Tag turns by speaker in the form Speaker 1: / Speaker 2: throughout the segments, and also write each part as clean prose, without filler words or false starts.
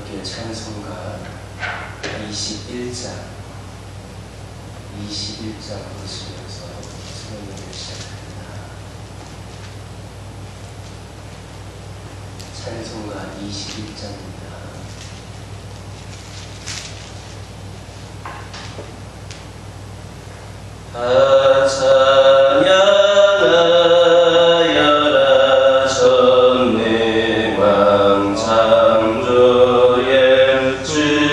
Speaker 1: 함께 찬송가 21장 부르시면서 수련회를 시작합니다. 찬송가 21장입니다. 다 찬양하여라 전능왕 창조의 주께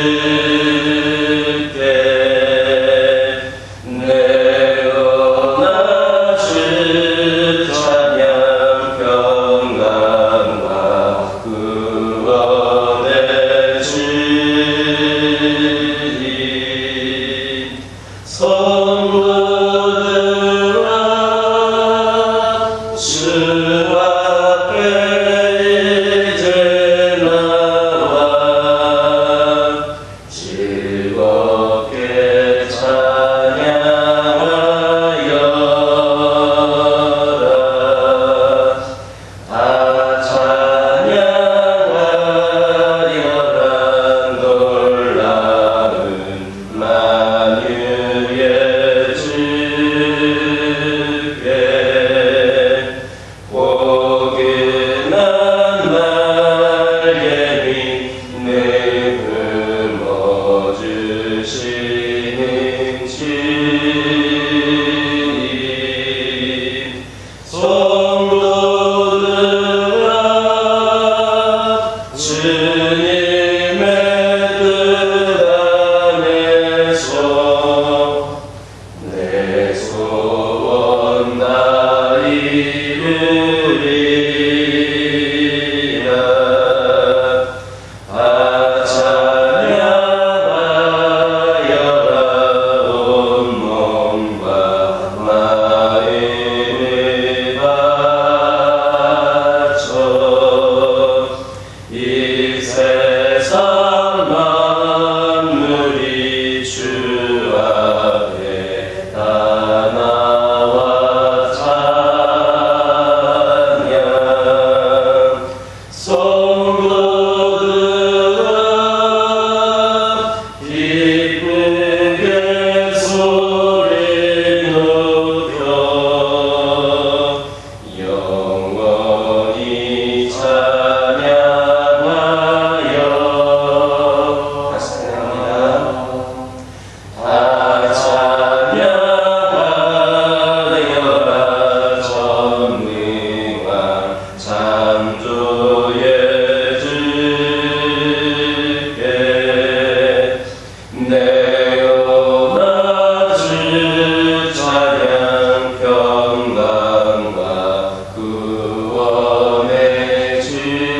Speaker 1: 내어나 주 찬양 평강과 구원의 주님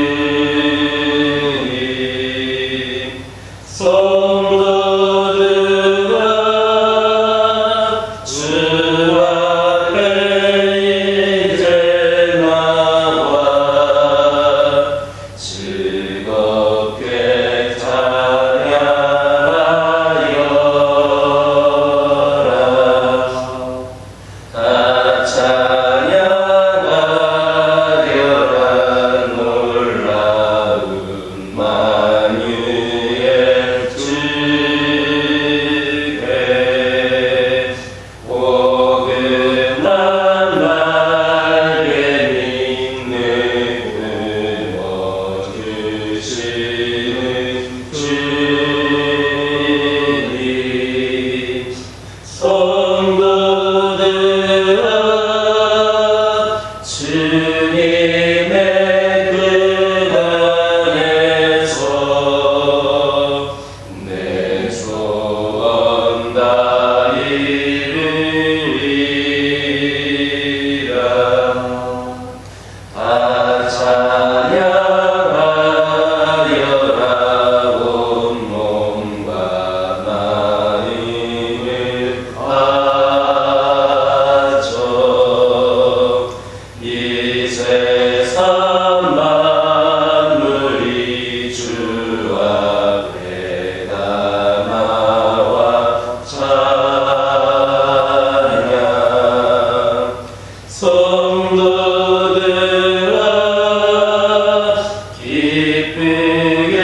Speaker 2: 성도들아 기쁘게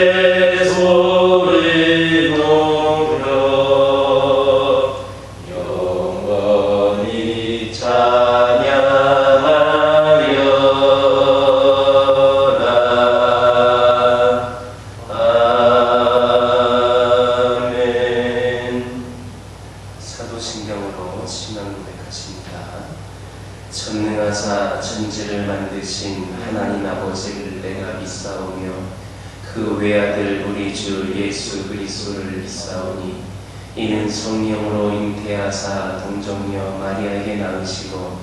Speaker 1: 천지와 천지를 만드신 하나님 아버지를 내가 믿사오며 그 외아들 우리 주 예수 그리스도를 믿사오니 이는 성령으로 잉태하사 동정녀 마리아에게 낳으시고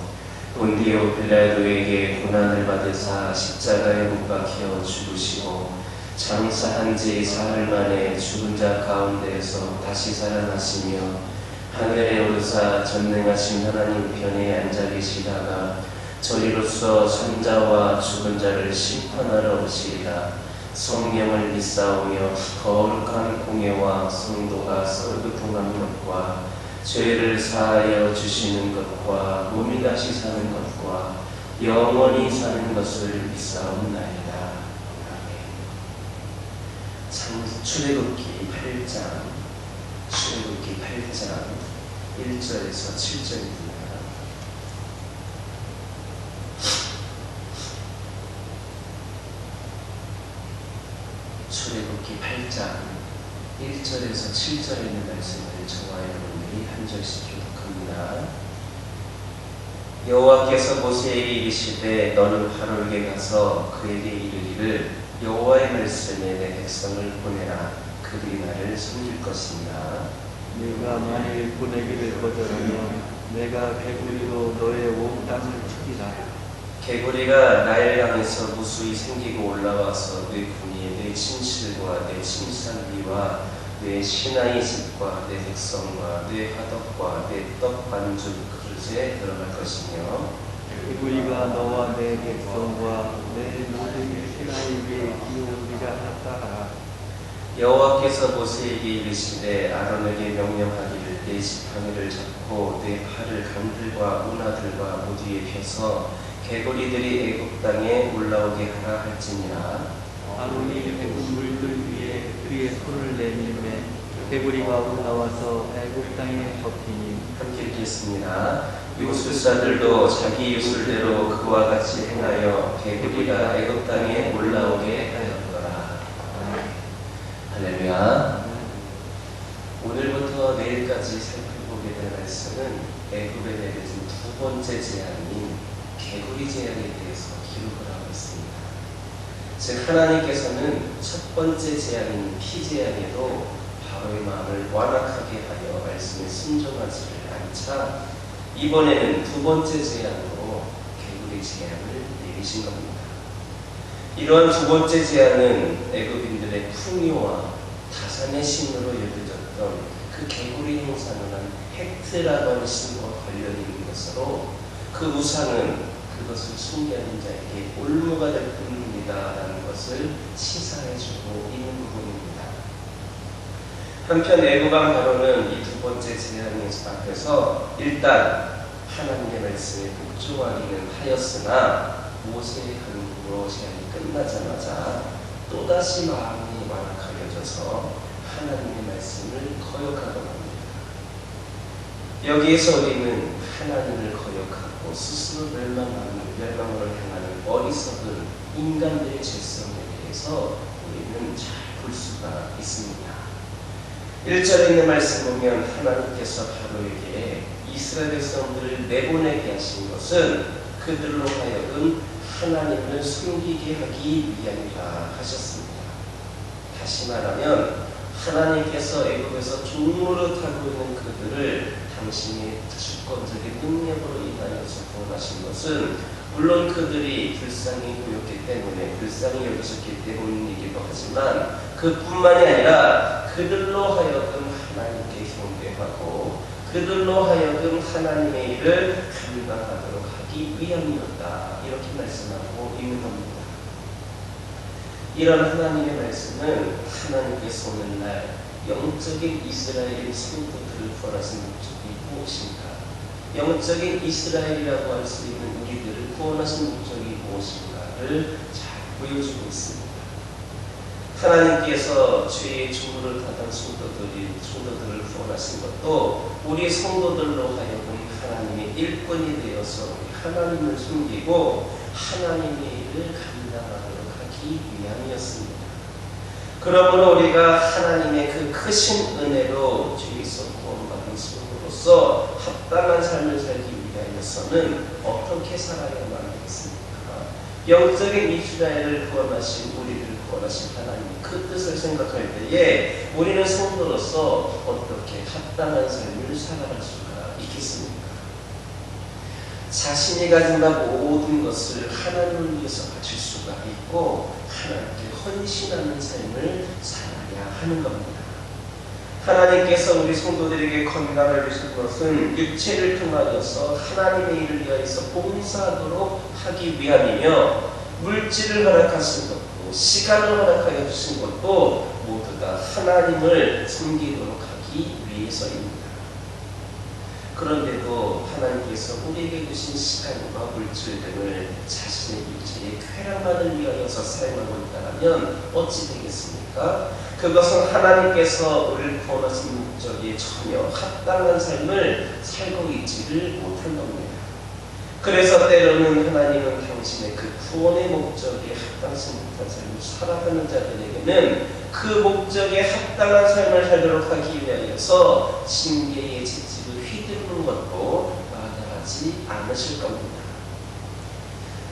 Speaker 1: 본디오 빌라도에게 고난을 받으사 십자가에 못 박혀 죽으시고 장사한 지 사흘 만에 죽은 자 가운데에서 다시 살아나시며 하늘에 오르사 전능하신 하나님 편에 앉아 계시다가 저리로서 산자와 죽은 자를 심판하러 오시리라. 성령을 믿사오며 거룩한 공예와 성도가 서로교통하는 것과 죄를 사하여 주시는 것과 몸이 다시 사는 것과 영원히 사는 것을 믿사옵나이다. 출애굽기 8장 1절에서 7절입니다. 출애굽기 8장 1절에서 7절에 있는 말씀을 저와 여러분들이 한 절씩 교독합니다. 여호와께서 모세에게 이르시되 너는 바로에게 가서 그에게 이르기를 여호와의 말씀에 내 백성을 보내라. 그들이 나를 섬길 것이니라.
Speaker 2: 네가 만일 보내기를 거절하면 내가 개구리로 너의 온 땅을 치리라.
Speaker 1: 개구리가 나일강에서 무수히 생기고 올라와서 네 분이 네 침실과 내 침상기와 내 시나이 집과 내 백성과 내 화덕과 내 떡 반죽 그릇에 들어갈 것이며
Speaker 2: 개구리가 너와 내 백성과 내 모든 신하에게 기어오리라 하더라.
Speaker 1: 여호와께서 모세에게 이르시되 아론에게 명령하기를 내 지팡이를 잡고 내 팔을 강들과 운하들과 모두에 펴서 개구리들이 애굽 땅에 올라오게 하라 할지니라.
Speaker 2: 아론이 애굽 물들 위에 그의 손을 내밀매 개구리가 올라와서 애굽 땅에 덮이니.
Speaker 1: 함께 읽겠습니다. 유술사들도 자기 유술대로 그와 같이 행하여 개구리가 애굽 땅에 올라오게 하였더라. 할렐루야. 오늘부터 내일까지 살펴보게 될 말씀은 애굽에 내려진 두 번째 재앙인 개구리 재앙에 대해서 기록을 하고 있습니다. 즉 하나님께서는 첫 번째 재앙인 피재앙에도 바로의 마음을 완악하게 하여 말씀에 순종하지를 않자 이번에는 두 번째 재앙으로 개구리 재앙을 내리신 겁니다. 이러한 두 번째 재앙은 애굽인들의 풍요와 다산의 신으로 여겨졌던 그 개구리 행사는 헥트라고 하는 신과 관련이 있는 것으로 그 우상은 그것을 숭배하는 자에게 올무가 될 뿐입니다라는 것을 시사해주고 있는 부분입니다. 한편 애굽왕 바로는 이 두 번째 재앙의 앞에서 일단 하나님의 말씀에 복종하기는 하였으나 모세의 간구로 재앙이 끝나자마자 또다시 마음이 완악하여져서 하나님의 말씀을 거역하곤 합니다. 여기에서 우리는 하나님을 거역하고 스스로 멸망을 향하는 어리석은 인간들의 죄성에 대해서 우리는 잘 볼 수가 있습니다. 1절에 있는 말씀 보면 하나님께서 바로에게 이스라엘 백성들을 내보내게 하신 것은 그들로 하여금 하나님을 숨기게 하기 위함이라 하셨습니다. 다시 말하면 하나님께서 애굽에서 종노릇하고 있는 그들을 당신의 주권적인 능력으로 인하여서 구원하신 것은 물론 그들이 불쌍히 보였기 때문에 불쌍히 여기셨기 때문이기도 하지만 그뿐만이 아니라 그들로 하여금 하나님께 경배하고 그들로 하여금 하나님의 일을 감당하도록 하기 위함이었다. 이렇게 말씀하고 있는 겁니다. 이런 하나님의 말씀은 하나님께서 오늘날 영적인 이스라엘의 성도들을 구원하신 목적이 무엇인가? 영적인 이스라엘이라고 할 수 있는 우리들을 구원하신 목적이 무엇인가를 잘 보여주고 있습니다. 하나님께서 죄의 주물을 타던 성도들을 구원하신 것도 우리 성도들로 하여금 하나님의 일꾼이 되어서 하나님을 숨기고 하나님의 일을 감당하도록 하기 위함이었습니다. 그러므로 우리가 하나님의 그 크신 은혜로 죄에서 구원받은 성도로서 합당한 삶을 살기 위하여 위하여서는 어떻게 살아야만 하겠습니까? 영적인 이스라엘을 구원하신 우리를 구원하신 하나님 그 뜻을 생각할 때에 우리는 성도로서 어떻게 합당한 삶을 살아갈 수가 있겠습니까? 자신이 가진 모든 것을 하나님을 위해서 바칠 수가 있고 하나님께 헌신하는 삶을 살아야 하는 겁니다. 하나님께서 우리 성도들에게 건강을 주신 것은 육체를 통하여서 하나님의 일을 위하여서 봉사하도록 하기 위함이며 물질을 허락하신 것도 시간을 허락하여 주신 것도 모두 다 하나님을 섬기도록 하기 위해서입니다. 그런데도 하나님께서 우리에게 주신 시간과 물질 등을 자신의 육체의 쾌락만을 위하여서 사용하고 있다면 어찌 되겠습니까? 그것은 하나님께서 우리를 구원하신 목적에 전혀 합당한 삶을 살고 있지를 못한 겁니다. 그래서 때로는 하나님은 당신의 그 구원의 목적에 합당치 못한 삶을 살아가는 자들에게는 그 목적에 합당한 삶을 살도록 하기 위하여서 징계의 채찍을 휘두르는 것도 마다하지 않으실 겁니다.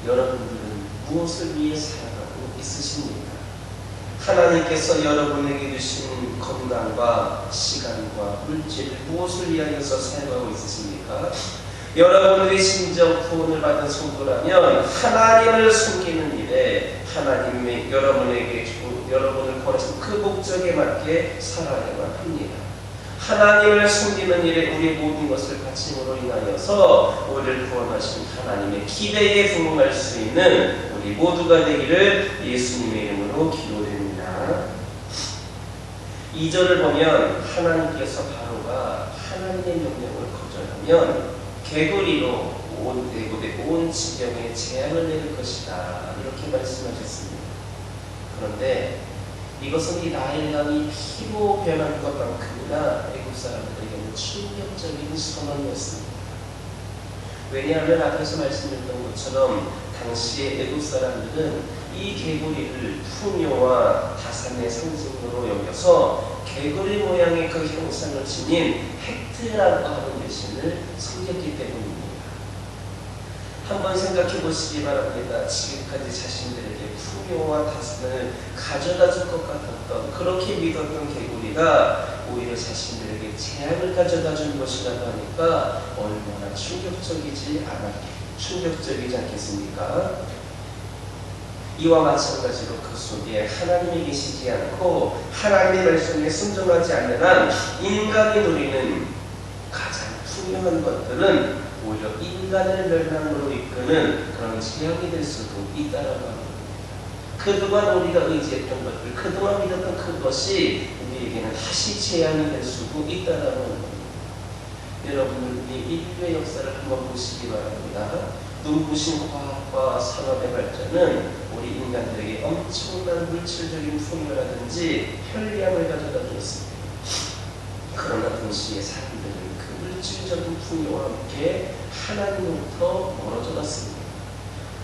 Speaker 1: 여러분들은 무엇을 위해 살아가고 있으십니까? 하나님께서 여러분에게 주신 건강과 시간과 물질을 무엇을 위하여서 사용하고 있으십니까? 여러분들이 진정 구원을 받은 성도라면 하나님을 숨기는 일에 하나님의 여러분을 구원하신 그 목적에 맞게 살아야만 합니다. 하나님을 숨기는 일에 우리의 모든 것을 바침으로 인하여서 우리를 구원하신 하나님의 기대에 부응할 수 있는 우리 모두가 되기를 예수님의 이름으로 기도드립니다. 2절을 보면 하나님께서 바로가 하나님의 명령을 거절하면 개구리로 온 애굽의 온 지경에 재앙을 내릴 것이다 이렇게 말씀하셨습니다. 그런데 이것은 이 나일강이 피로 변한 것만큼이나 애굽 사람들에게는 충격적인 선언이었습니다. 왜냐하면 앞에서 말씀드렸던 것처럼 당시의 애굽 사람들은 이 개구리를 풍요와 다산의 상징으로 여겨서 개구리 모양의 그 형상을 지닌 헥트라고 하는 대신을 섬겼기 때문입니다. 한번 생각해 보시기 바랍니다. 지금까지 자신들에게 풍요와 다산을 가져다 줄 것 같았던 그렇게 믿었던 개구리가 오히려 자신들에게 재앙을 가져다 준 것이라고 하니까 얼마나 충격적이지 않겠습니까? 이와 마찬가지로 그 속에 하나님이 계시지 않고 하나님의 말씀에 순종하지 않는 한 인간이 누리는 가장 풍요한 것들은 오히려 인간을 멸망으로 이끄는 그런 재앙이 될 수도 있다라고 합니다. 그동안 우리가 의지했던 것들, 그동안 믿었던 그것이 우리에게는 다시 재앙이 될 수도 있다라고 하는 겁니다. 여러분들 이 인류의 역사를 한번 보시기 바랍니다. 눈부신 과학과 산업의 발전은 우리 인간들에게 엄청난 물질적인 풍요라든지 편리함을 가져다 주었습니다. 그러나 동시에 사람들은 그 물질적인 풍요와 함께 하나님으로부터 멀어져 갔습니다.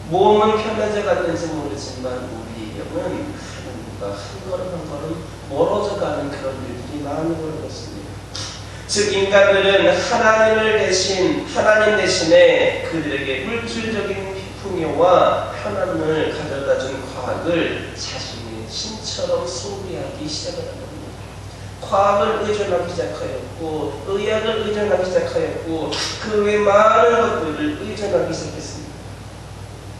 Speaker 1: 몸은 편해져 갔는지 모르지만 우리 영은 하나님과 한 걸음 한 걸음 멀어져 가는 그런 일들이 많이 벌어졌습니다. 즉 인간들은 하나님 대신에 그들에게 물질적인 풍요와 편안함을 가져다준 과학을 자신의 신처럼 숭배하기 시작하는 겁니다. 과학을 의존하기 시작하였고 의학을 의존하기 시작하였고 그 외 많은 것들을 의존하기 시작했습니다.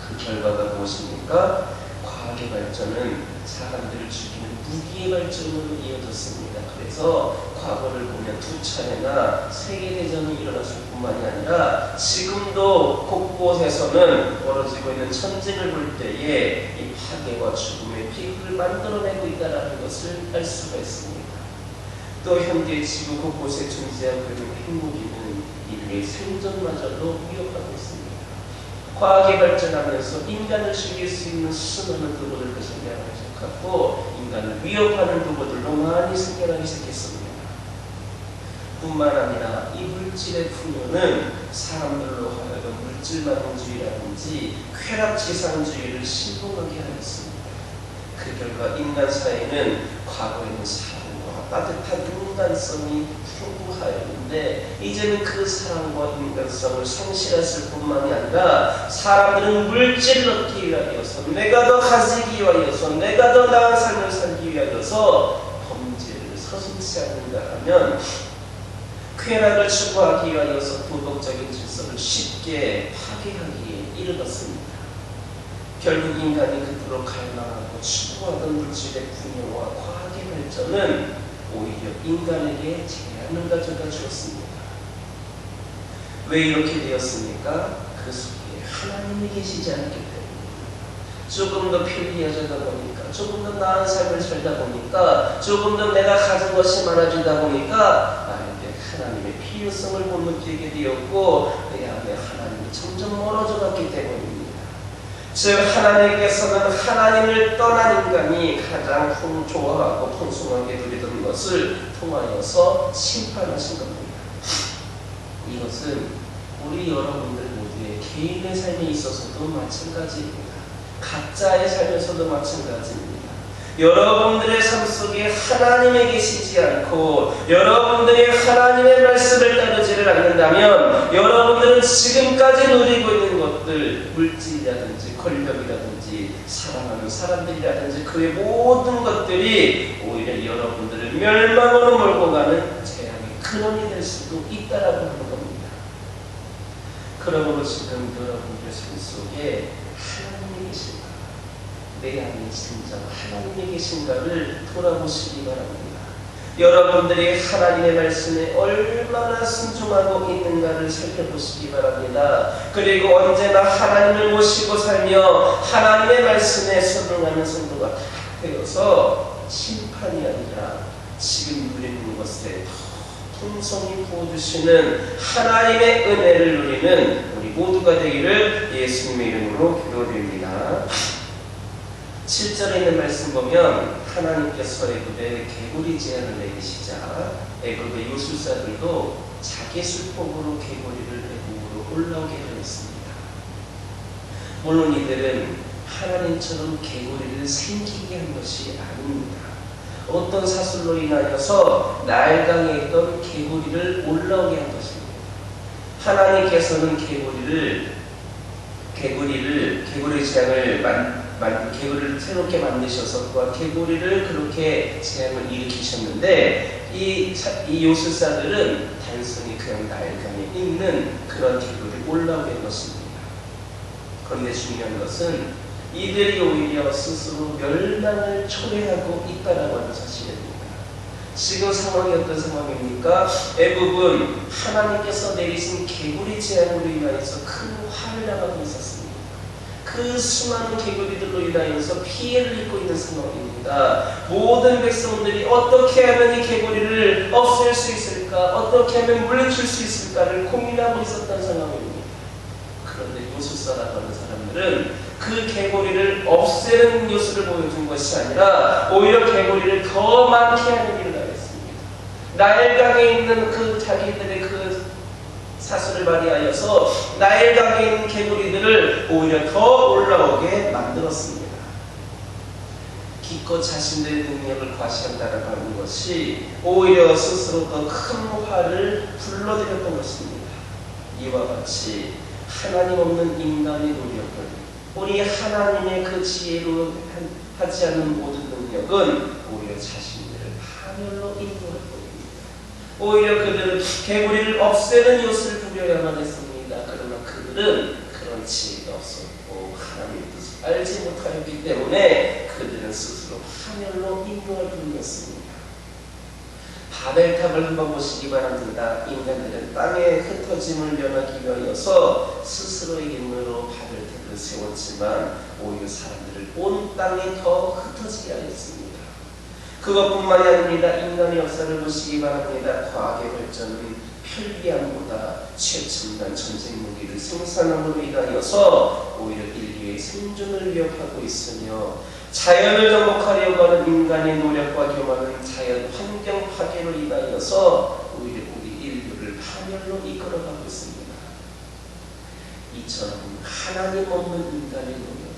Speaker 1: 그 결과가 무엇입니까? 과학의 발전은 사람들을 죽이는 무기의 발전으로 이어졌습니다. 그래서 과거를 보면 2차례나 세계대전이 일어났을 뿐만이 아니라 지금도 곳곳에서는 벌어지고 있는 전쟁을 볼 때에 이 파괴와 죽음의 피해를 만들어내고 있다는 것을 알 수가 있습니다. 또 현재 지구 곳곳에 존재하고 있는 핵무기는 인류의 생존마저도 위협하고 있습니다. 과학이 발전하면서 인간을 죽일 수 있는 수많은 도구들을 생겨나기 시작하고 인간을 위협하는 도구들로 많이 생겨나기 시작했습니다. 뿐만 아니라 이 물질의 풍요는 사람들로 하여금 물질만원주의라든지 쾌락지상주의를 신봉하게 하였습니다. 그 결과 인간 사회는 과거에는 사랑과 따뜻한 인간성이 풍부하였는데 이제는 그 사랑과 인간성을 상실했을 뿐만이 아니라 사람들은 물질을 얻기 위하여서 내가 더 가지기 위하여서 내가 더 나은 삶을 살기 위하여서 범죄를 서슴지 않는가 하면 쾌락을 추구하기 위하여서 도덕적인 질서를 쉽게 파괴하기에 이르렀습니다. 결국 인간이 그토록 갈망하고 추구하던 물질의 풍요와 과학의 발전은 오히려 인간에게 재앙을 가져다 주었습니다. 왜 이렇게 되었습니까? 그 속에 하나님이 계시지 않기 때문입니다. 조금 더 편리해지다 보니까, 조금 더 나은 삶을 살다 보니까, 조금 더 내가 가진 것이 많아지다 보니까 나에게 하나님의 필요성을 못 느끼게 되었고 내 안에 하나님이 점점 멀어져 갔기 때문입니다. 즉 하나님께서는 하나님을 떠난 인간이 가장 좋아하고 풍성하게 누리던 것을 통하여서 심판하신 겁니다. 이것은 우리 여러분들 모두의 개인의 삶에 있어서도 마찬가지입니다. 각자의 삶에서도 마찬가지입니다. 여러분들의 삶 속에 하나님이 계시지 않고 여러분들이 하나님의 말씀을 따르지를 않는다면 여러분들은 지금까지 누리고 있는 것들, 물질이라든지 권력이라든지 사랑하는 사람들이라든지 그의 모든 것들이 오히려 여러분들을 멸망으로 몰고 가는 재앙의 근원이 될 수도 있다라고 하는 겁니다. 그러므로 지금 여러분들의 삶 속에 하나님이 계신가, 내 안에 진짜 하나님이 계신가를 돌아보시기 바랍니다. 여러분들이 하나님의 말씀에 얼마나 순종하고 있는가를 살펴보시기 바랍니다. 그리고 언제나 하나님을 모시고 살며 하나님의 말씀에 순종하는 성도가 되어서 심판이 아니라 지금 누리는 것에 풍성히 부어주시는 하나님의 은혜를 누리는 우리 모두가 되기를 예수님의 이름으로 기도드립니다. 7절에 있는 말씀 보면 하나님께서 애굽에 개구리 재앙을 내리시자 애굽의 요술사들도 자기 술법으로 개구리를 애굽으로 올라오게 하였습니다. 물론 이들은 하나님처럼 개구리를 생기게 한 것이 아닙니다. 어떤 사슬로 인하여서 나일강에 있던 개구리를 올라오게 한 것입니다. 하나님께서는 개구리 재앙을 개구리를 새롭게 만드셔서 또한 개구리를 그렇게 재앙을 일으키셨는데 이 요술사들은 단순히 그냥 나일강에 있는 그런 개구리를 올라오게 한 것입니다. 그런데 중요한 것은 이들이 오히려 스스로 멸망을 초래하고 있다라고 하는 사실입니다. 지금 상황이 어떤 상황입니까? 애굽은 하나님께서 내리신 개구리 재앙으로 인하여서 큰 화를 당하고 있었습니다. 그 수많은 개구리들로 인하여서 피해를 입고 있는 상황입니다. 모든 백성들이 어떻게 하면 이 개구리를 없앨 수 있을까, 어떻게 하면 물리칠 수 있을까를 고민하고 있었던 상황입니다. 그런데 요술사라고 하는 사람들은 그 개구리를 없애는 요술을 보여준 것이 아니라 오히려 개구리를 더 많게 하는 일을 하였습니다. 나일강에 있는 그 자기들의 그 사슬을 발휘하여서 나일강에 있는 개구리들을 오히려 더 올라오게 만들었습니다. 기껏 자신들의 능력을 과시한다라고 하는 것이 오히려 스스로 더 큰 화를 불러들였던 것입니다. 이와 같이 하나님 없는 인간의 노력을 우리 하나님의 그 지혜로 하지 않는 모든 능력은 오히려 자신들을 파멸로 인도할 뿐입니다. 오히려 그들은 개구리를 없애는 요술을 부려야만 했습니다. 그러나 그들은 그런 지혜가 없었고 하나님의 뜻을 알지 못하였기 때문에 그들은 스스로 파멸로 인도할 뿐이었습니다. 바벨탑을 한번 보시기 바랍니다. 인간들은 땅에 흩어짐을 면하기 위하여서 스스로의 힘으로 바벨탑을 세웠지만 오히려 사람들을 온 땅에 더 흩어지게 하였습니다. 그것뿐만이 아닙니다. 인간의 역사를 보시기 바랍니다. 과학의 발전은 편리함보다 최첨단 전쟁 무기를 생산함으로 인하여서 오히려 인류의 생존을 위협하고 있으며 자연을 정복하려고 하는 인간의 노력과 교만은 자연 환경 파괴로 인하여서 오히려 우리 인류를 파멸로 이끌어가고 있습니다. 이처럼 하나님 없는 인간의 노력은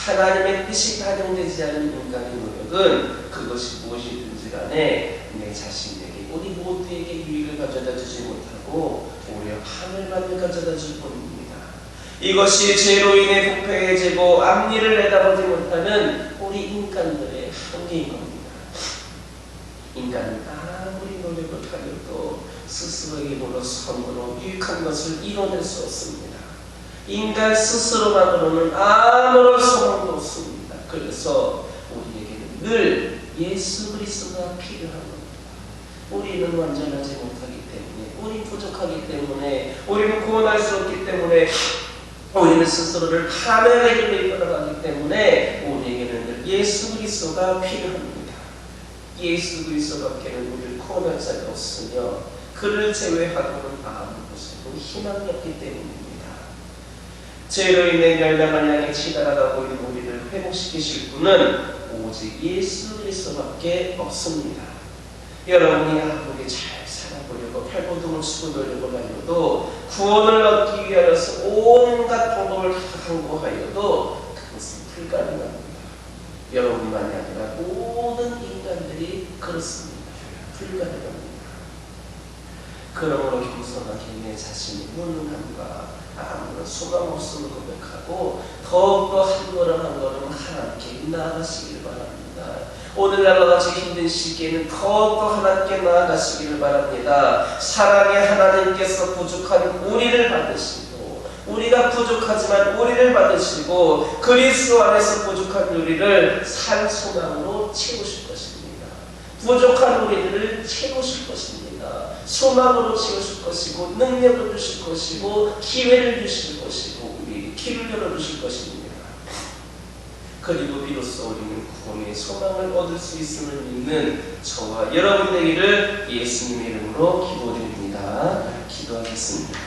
Speaker 1: 하나님의 뜻이 반영되지 않는 인간의 노력은 그것이 무엇이든지 간에 내 자신에게 우리 모두에게 유익을 가져다 주지 못하고 오히려 하늘만을 가져다 줄 뿐입니다. 이것이 죄로 인해 부패해지고 앞니를 내다보지 못하는 우리 인간들의 한계인 겁니다. 인간은 아무리 노력을 하여도 스스로에게 물어 선으로 유익한 것을 이뤄낼 수 없습니다. 인간 스스로만으로는 아무런 소망도 없습니다. 그래서 우리에게는 늘 예수 그리스도가 필요한 겁니다. 우리는 완전하지 못하기 때문에, 우리는 부족하기 때문에, 우리는 구원할 수 없기 때문에, 우리는 스스로를 하나님의 길로 이끌어가기 때문에 우리에게는 늘 예수 그리스도가 필요합니다. 예수 그리스도밖에는 우리를 구원할 자가 없으며 그를 제외하고는 아무것에도 희망이 없기 때문입니다. 죄로 인해 멸망을 향해 치달아가고 있는 우리를 회복시키실 분은 오직 예수 그리스도밖에 없습니다. 여러분이 아무리 잘 살아보려고 팔보둥을 쓰고 노력을 하여도 구원을 얻기 위하여서 온갖 방법을 다 강구하여도 그것은 불가능합니다. 여러분만이 아니라 모든 인간들이 그렇습니다. 불가능합니다. 그러므로 겸손하게 내 자신이 무능함과 아무런 소망 없음을 고백하고 더욱더 한 걸음 한 걸음 하나님께 나아가시기를 바랍니다. 오늘날과 같이 힘든 시기에는 더욱더 하나님께 나아가시기를 바랍니다. 사랑의 하나님께서 부족한 우리를 받으시고 우리가 부족하지만 우리를 받으시고 그리스도 안에서 부족한 우리를 산 소망으로 채우실 것입니다. 부족한 우리들을 채우실 것입니다. 소망으로 채우실 것이고 능력을 주실 것이고 기회를 주실 것이고 우리 길을 열어주실 것입니다. 그리고 비로소 우리는 구원의 소망을 얻을 수 있음을 믿는 저와 여러분 되기를 예수님의 이름으로 기도드립니다. 기도하겠습니다.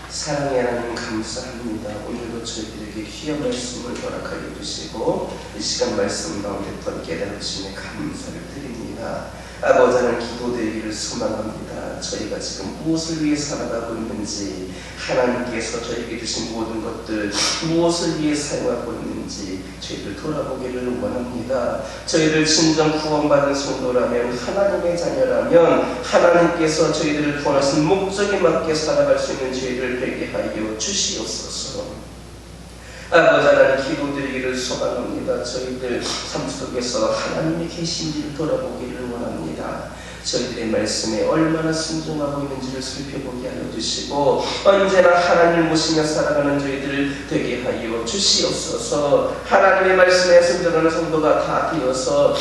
Speaker 1: 사랑의 하나님 감사합니다. 오늘도 저희들에게 귀한 말씀을 허락하여 주시고 이 시간 말씀 가운데 더 깨달으심에 감사를 드립니다. 아버지 하나님 기도되기를 소망합니다. 저희가 지금 무엇을 위해 살아가고 있는지 하나님께서 저에게 주신 모든 것들 무엇을 위해 사용하고 있는지 저희들 돌아보기를 원합니다. 저희들 진정 구원받은 성도라면 하나님의 자녀라면 하나님께서 저희들을 구원하신 목적에 맞게 살아갈 수 있는 저희들 되게 하여 주시옵소서. 아버지 하나님 기도드리기를 소망합니다. 저희들 삶 속에서 하나님이 계신지를 돌아보기를 원합니다. 저희들의 말씀에 얼마나 순종하고 있는지를 살펴보게 하여 주시고 언제나 하나님을 모시며 살아가는 저희들 되게 하여 주시옵소서. 하나님의 말씀에 순종하는 성도가 다 되어서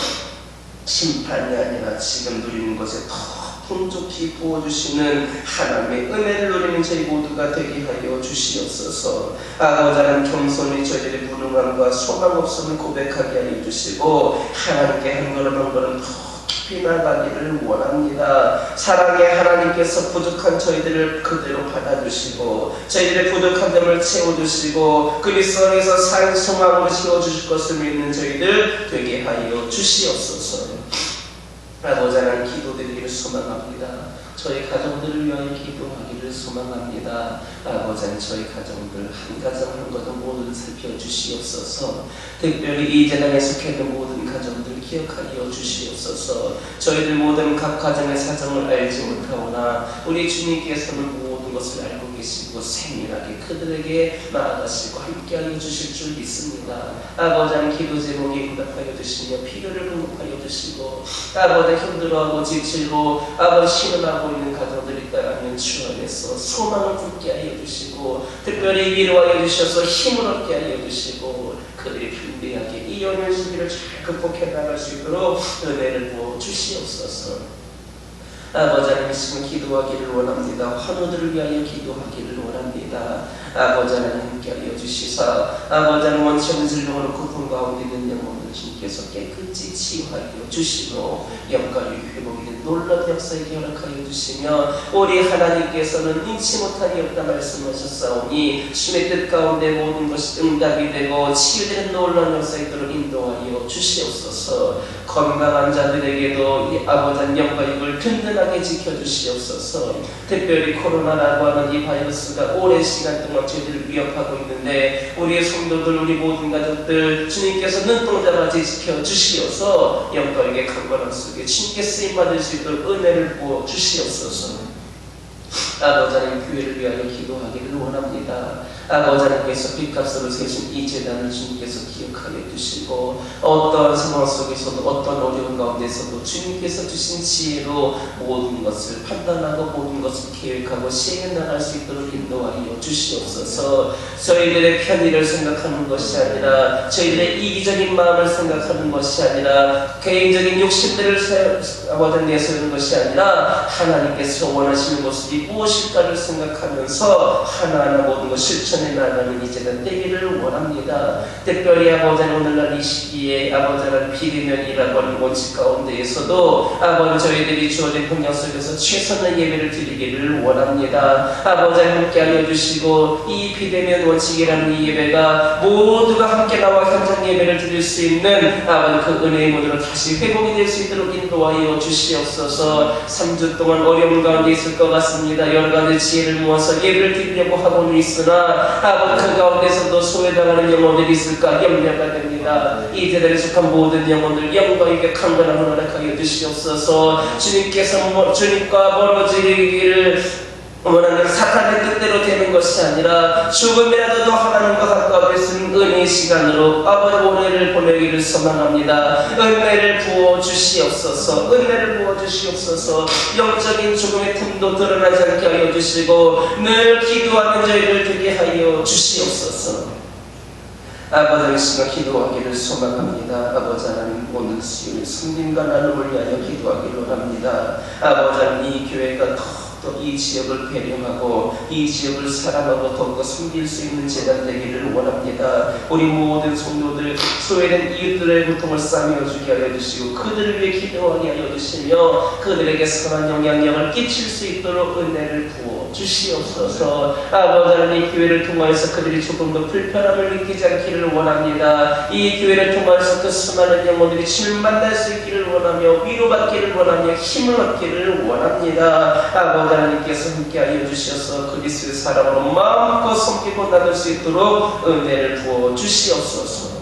Speaker 1: 심판이 아니라 지금 누리는 것에 더 풍족히 부어주시는 하나님의 은혜를 누리는 저희 모두가 되게 하여 주시옵소서. 아버지 하나님 겸손히 저희들의 무능함과 소망 없음을 고백하게 하여 주시고 하나님께 한 걸음 한 걸음 더 깊이 나가기를 원합니다. 사랑의 하나님께서 부족한 저희들을 그대로 받아주시고 저희들의 부족한 점을 채워주시고 그리스도 안에서 산 소망으로 채워주실 것을 믿는 저희들 되게 하여 주시옵소서. 아버지 하나님 기도드리기를 소망합니다. 저희 가정들을 위하여 기도하기를 소망합니다. 아버지 하나님 저희 가정들 한 가정 한 가정 모두 살펴주시옵소서. 특별히 이 재단에 속해 있는 모든 가정들 기억하여 주시옵소서. 저희들 모든 각 가정의 사정을 알지 못하오나 우리 주님께서는 모든 것을 알고 계시고 세밀하게 그들에게 나아가시고 함께하여 주실 줄 믿습니다. 아버지 하나님 기도 제목에 응답하여 주시며 필요를 공급하여 주시고 아버지 힘들어하고 지치고 아버지 신음하고 있는 가정들이 있다면 주 안에서 소망을 품게 하여 주시고 특별히 위로하여 주셔서 힘을 얻게 하여 주시고 그들이 편리하게 이 연연 시기를 잘 극복해 나갈 수 있도록 은혜를 부어 주시옵소서. 아버지 하나님 지금 기도하기를 원합니다. 환우들을 위하여 기도하기를 원합니다. 아버지 하나님 함께하여 주시사 아버지 하나님 원치 없는 질병으로 고통 가운데 있는 영혼을 주님께서 깨끗이 치유하여 주시고 영광의 회복이 된 놀라운 역사에 허락하여 주시며 우리 하나님께서는 잊지 못하니 없다 말씀하셨사오니 주의 뜻 가운데 모든 것이 응답이 되고 치유되는 놀라운 역사에 그를 인도하여 주시옵소서. 건강한 자들에게도 이 아버지 영광을 든든하게 지켜주시옵소서. 특별히 코로나라고 하는 이 바이러스가 오랜 시간 동안 저희들을 위협하고 있는데 우리의 성도들 우리 모든 가족들 주님께서 눈동자같이 지켜주시어서 영광에게 강건함 속에 주님께 쓰임받을 수 있도록 은혜를 부어주시옵소서. 아버지 하나님 교회를 위하여 기도하기를 원합니다. 아버지 하나님께서 빚값으로 세우신 이 재단을 주님께서 기억하여 주시고 어떠한 상황 속에서도 어떤 어려운 가운데서도 주님께서 주신 지혜로 모든 것을 판단하고 모든 것을 계획하고 시행해 나갈 수 있도록 인도하여 주시옵소서. 저희들의 편의를 생각하는 것이 아니라 저희들의 이기적인 마음을 생각하는 것이 아니라 개인적인 욕심들을 아버지 내세우는 것이 아니라 하나님께서 원하시는 모습이 무엇일까를 생각하면서 하나하나 모든 것 실천해 나가는 이 재단 되기를 원합니다. 특별히 아버지 오늘날 이 시기에 아버지 하나님 비대면이라고 하는 원칙 가운데에서도 아버지 저희들이 주어진 환경 속에서 최선의 예배를 드리기를 원합니다. 아버지 함께 알려주시고 이 비대면 원칙이라는 이 예배가 모두가 함께 나와 현장 예배를 드릴 수 있는 아버지 그 은혜의 문으로 다시 회복이 될 수 있도록 인도하여 주시옵소서. 3주 동안 어려운 가운데 있을 것 같습니다. 여러 가지 지혜를 모아서 예배를 드리려고 하고는 있으나 아버지 그 가운데서도 소외당하는 영혼들이 있을까 염려가 됩니다. 이 대단에 속한 모든 영혼들 영광에게 강건한 허락하여 주시옵소서. 주님과 멀어지기를 원하는 사탄의 뜻대로 되는 것이 아니라 죽음이라도 하나님과 가까워질 수 있는 은혜의 시간으로 아버지 은혜를 보내기를 소망합니다. 은혜를 부어주시옵소서. 은혜를 부어주시옵소서. 영적인 죽음의 틈도 드러나지 않게 하여 주시고 늘 기도하는 저희를 되게 하여 주시옵소서. 아버지 시간 기도하기를 소망합니다. 아버지 하나님 오늘 수요일 승림과 나눔을 위하여 기도하기를 원합니다. 아버지 하나님 이 교회가 더 이 지역을 배려하고 이 지역을 사랑하고 더욱더 섬길 수 있는 재단 되기를 원합니다. 우리 모든 성도들 소외된 이웃들의 고통을 싸매어주게 하여 주시고 그들을 위해 기도하게 하여 주시며 그들에게 선한 영향력을 끼칠 수 있도록 은혜를 부어 주시옵소서. 아버지 하나님 교회를 통하여서 그들이 조금 더 불편함을 느끼지 않기를 원합니다. 이 교회를 통하여서 그 수많은 영혼들이 주님을 만날 수 있기를 원하며 위로받기를 원하며 힘을 얻기를 원합니다. 아버지 하나님께서 함께하여 주셔서 그리스도의 사랑으로 마음껏 섬기고 나눌 수 있도록 은혜를 부어 주시옵소서.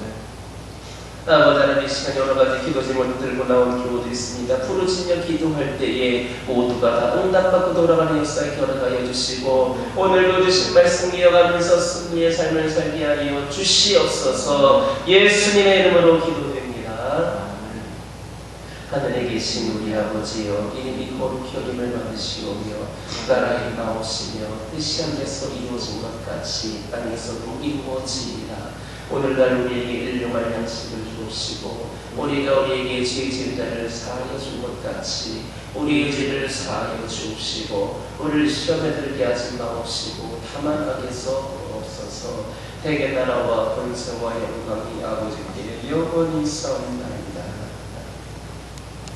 Speaker 1: 아버지 하나님 이 시간 여러 가지 기도 제목을 들고 나온 교우들이 있습니다. 부르짖며 기도할 때에 모두가 다 응답받고 돌아가는 역사에 허락하여 주시고 오늘도 주신 말씀 이어가면서 승리의 삶을 살게 하여 주시옵소서. 예수님의 이름으로 기도됩니다. 하늘에 계신 우리 아버지여 이름이 거룩히 여김을 받으시오며 나라의 나오시며 뜻이 하늘에서 이루어진 것 같이 땅에서도 이루어지리라. 오늘날 우리에게 일용할 양식을 주옵시고 우리가 우리에게 죄 지은 자를 사하여 준 것 같이 우리의 죄를 사하여 주옵시고 우리를 시험에 들게 하지 마옵시고 다만 악에서 없어서 대개 나라와 권세와 영광이 아버지께 영원히 있사옵나이다.